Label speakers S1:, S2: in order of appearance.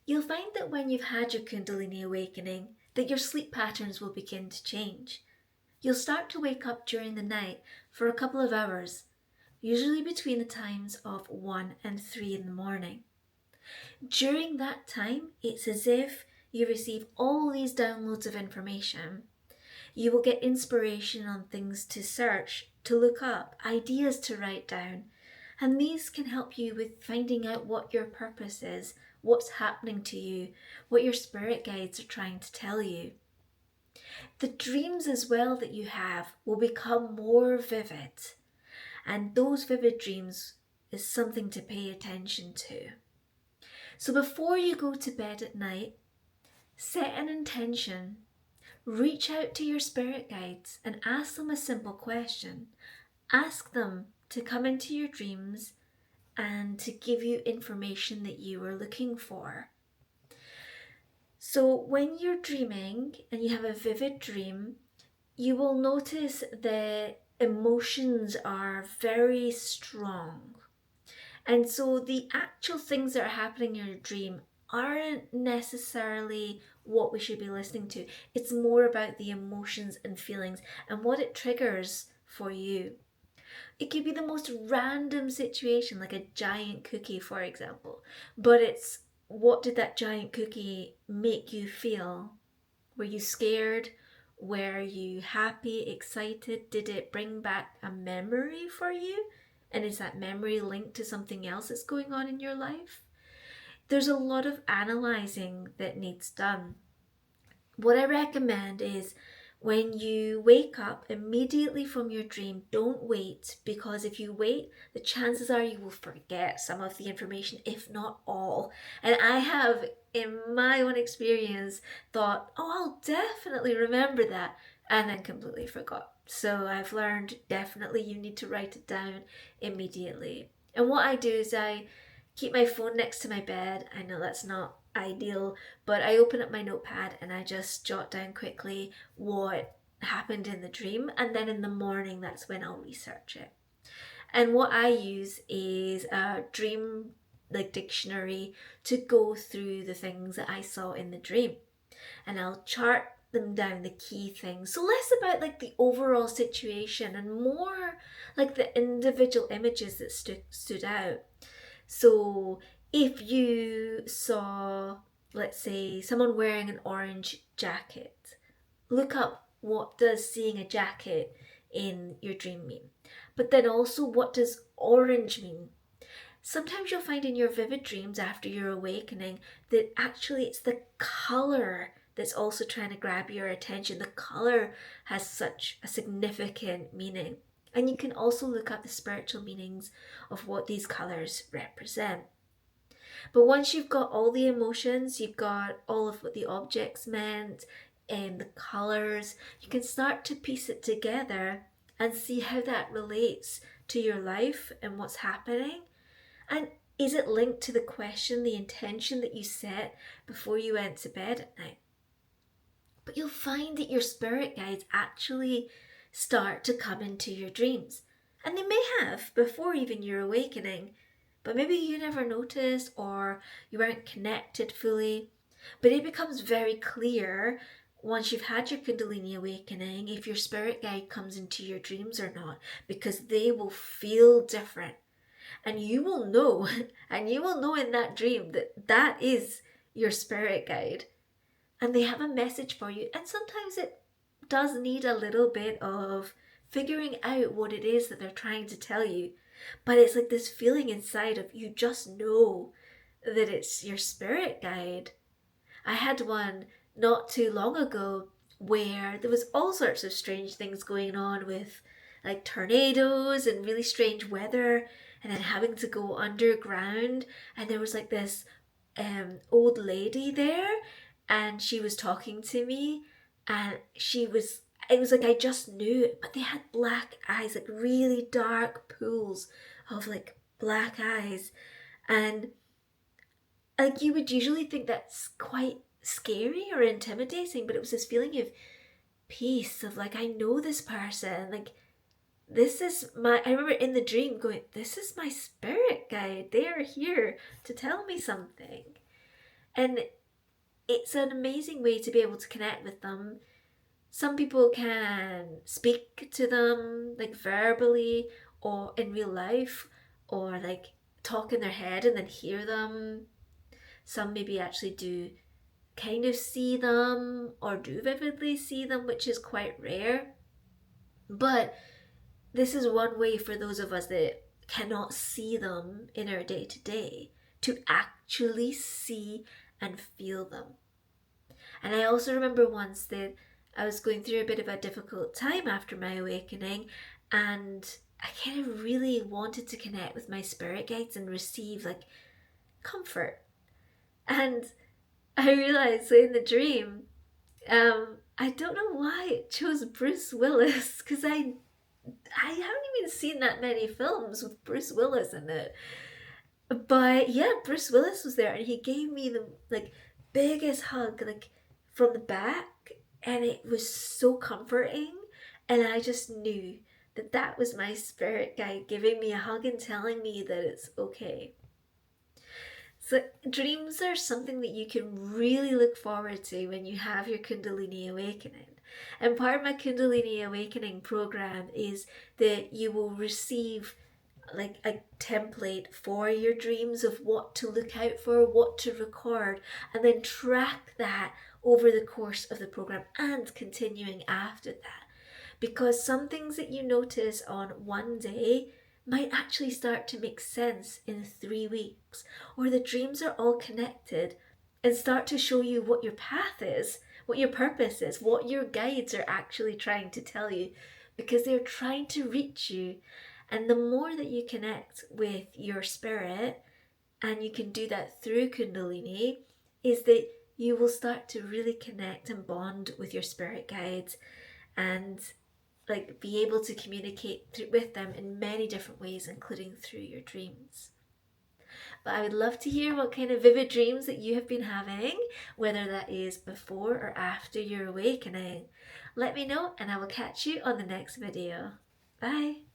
S1: You'll find that when you've had your Kundalini awakening, that your sleep patterns will begin to change. You'll start to wake up during the night for a couple of hours, usually between the times of 1 and 3 in the morning. During that time, it's as if you receive all these downloads of information. You will get inspiration on things to search, to look up, ideas to write down, and these can help you with finding out what your purpose is, what's happening to you, what your spirit guides are trying to tell you. The dreams as well that you have will become more vivid, and those vivid dreams is something to pay attention to. So before you go to bed at night, set an intention. Reach out to your spirit guides and ask them a simple question. Ask them to come into your dreams and to give you information that you are looking for. So when you're dreaming and you have a vivid dream, you will notice that emotions are very strong. And so the actual things that are happening in your dream aren't necessarily what we should be listening to. It's more about the emotions and feelings and what it triggers for you. It could be the most random situation, like a giant cookie, for example, but it's what did that giant cookie make you feel? Were you scared? Were you happy, excited? Did it bring back a memory for you? And is that memory linked to something else that's going on in your life? There's a lot of analysing that needs done. What I recommend is when you wake up immediately from your dream, don't wait, because if you wait, the chances are you will forget some of the information, if not all. And I have, in my own experience, thought, oh, I'll definitely remember that, and then completely forgot. So I've learned definitely you need to write it down immediately. And what I do is I keep my phone next to my bed. I know that's not ideal, but I open up my notepad and I just jot down quickly what happened in the dream, and then in the morning that's when I'll research it. And what I use is a dream dictionary to go through the things that I saw in the dream, and I'll chart them down, the key things. So less about the overall situation and more like the individual images that stood out. So if you saw, let's say, someone wearing an orange jacket, look up what does seeing a jacket in your dream mean. But then also, what does orange mean? Sometimes you'll find in your vivid dreams after your awakening that actually it's the colour that's also trying to grab your attention. The colour has such a significant meaning. And you can also look up the spiritual meanings of what these colours represent. But once you've got all the emotions, you've got all of what the objects meant and the colours, you can start to piece it together and see how that relates to your life and what's happening. And is it linked to the question, the intention that you set before you went to bed at night? But you'll find that your spirit guides actually start to come into your dreams. And they may have before even your awakening, but maybe you never noticed or you weren't connected fully. But it becomes very clear once you've had your Kundalini awakening if your spirit guide comes into your dreams or not, because they will feel different. And you will know, and you will know in that dream that that is your spirit guide. And they have a message for you. And sometimes it does need a little bit of figuring out what it is that they're trying to tell you. But it's like this feeling inside of you just know that it's your spirit guide. I had one not too long ago where there was all sorts of strange things going on with tornadoes and really strange weather, and then having to go underground, and there was this old lady there, and she was talking to me, and it was like I just knew it, but they had black eyes, really dark pools of black eyes, and you would usually think that's quite scary or intimidating, but it was this feeling of peace, of I know this person, this is I remember in the dream going, this is my spirit guide, they are here to tell me something. And it's an amazing way to be able to connect with them. Some people can speak to them like verbally or in real life, or like talk in their head and then hear them. Some maybe actually do kind of see them or do vividly see them, which is quite rare. But this is one way for those of us that cannot see them in our day to day to actually see and feel them. And I also remember once that I was going through a bit of a difficult time after my awakening, and I kind of really wanted to connect with my spirit guides and receive like comfort. And I realized in the dream, I don't know why it chose Bruce Willis, because I haven't even seen that many films with Bruce Willis in it. But yeah, Bruce Willis was there and he gave me the like biggest hug, like from the back, and it was so comforting. And I just knew that that was my spirit guide giving me a hug and telling me that it's okay. So dreams are something that you can really look forward to when you have your Kundalini awakening. And part of my Kundalini awakening program is that you will receive like a template for your dreams of what to look out for, what to record, and then track that over the course of the program and continuing after that. Because some things that you notice on one day might actually start to make sense in 3 weeks, or the dreams are all connected and start to show you what your path is, what your purpose is, what your guides are actually trying to tell you, because they're trying to reach you. And the more that you connect with your spirit, and you can do that through Kundalini, is that you will start to really connect and bond with your spirit guides and like be able to communicate with them in many different ways, including through your dreams. But I would love to hear what kind of vivid dreams that you have been having, whether that is before or after your awakening. Let me know and I will catch you on the next video. Bye.